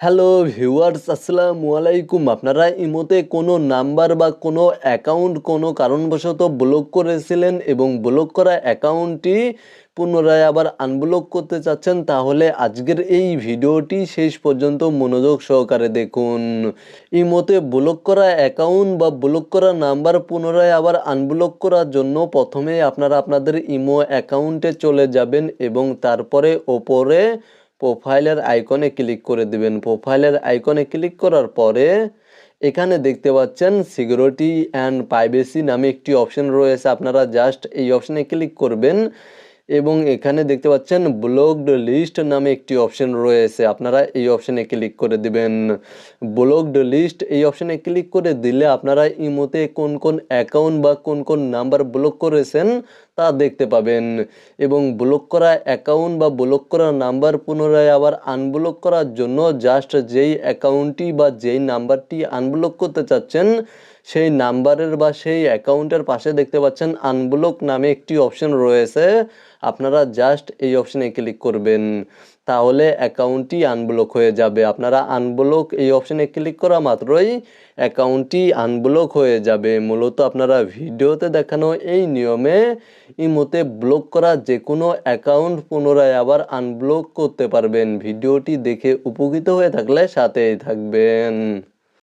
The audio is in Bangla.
হ্যালো ভিউয়ার্স, আসসালামু আলাইকুম। আপনারা ইমোতে কোনো নাম্বার বা কোনো অ্যাকাউন্ট কোনো কারণবশত ব্লক করেছিলেন এবং ব্লক করা অ্যাকাউন্টটি পুনরায় আবার আনব্লক করতে চাচ্ছেন, তাহলে আজকের এই ভিডিওটি শেষ পর্যন্ত মনোযোগ সহকারে দেখুন। ইমোতে ব্লক করা অ্যাকাউন্ট বা ব্লক করা নাম্বার পুনরায় আবার আনব্লক করার জন্য প্রথমে আপনারা আপনাদের ইমো অ্যাকাউন্টে চলে যাবেন এবং তারপরে ওপরে প্রোফাইলের আইকনে ক্লিক করে দিবেন। প্রোফাইলের আইকনে ক্লিক করার পরে এখানে দেখতে পাচ্ছেন সিকিউরিটি অ্যান্ড প্রাইভেসি নামে একটি অপশন রয়েছে। আপনারা জাস্ট এই অপশনে ক্লিক করবেন এবং এখানে দেখতে পাচ্ছেন ব্লকড লিস্ট নামে একটি অপশন রয়েছে। আপনারা এই অপশনে ক্লিক করে দিবেন। ব্লকড লিস্ট এই অপশনে ক্লিক করে দিলে আপনারা ইমোতে কোন কোন অ্যাকাউন্ট বা কোন কোন নাম্বার ব্লক করেছেন তা দেখতে পাবেন এবং ব্লক করা অ্যাকাউন্ট বা ব্লক করা নাম্বার পুনরায় আবার আনব্লক করার জন্য জাস্ট যেই অ্যাকাউন্টটি বা যেই নাম্বারটি আনব্লক করতে চাচ্ছেন সেই নাম্বারের বা সেই অ্যাকাউন্টের পাশে দেখতে পাচ্ছেন আনব্লক নামে একটি অপশন রয়েছে। আপনারা জাস্ট এই অপশনে ক্লিক করবেন, তাহলে অ্যাকাউন্টটি আনব্লক হয়ে যাবে। আপনারা আনব্লক এই অপশনে ক্লিক করা মাত্রই অ্যাকাউন্টটি আনব্লক হয়ে যাবে। মূলত আপনারা ভিডিওতে দেখানো এই নিয়মে ইমোতে ব্লক করা যে কোনো অ্যাকাউন্ট পুনরায় আবার আনব্লক করতে পারবেন। ভিডিওটি দেখে উপকৃত হয়ে থাকলে সাথেই থাকবেন।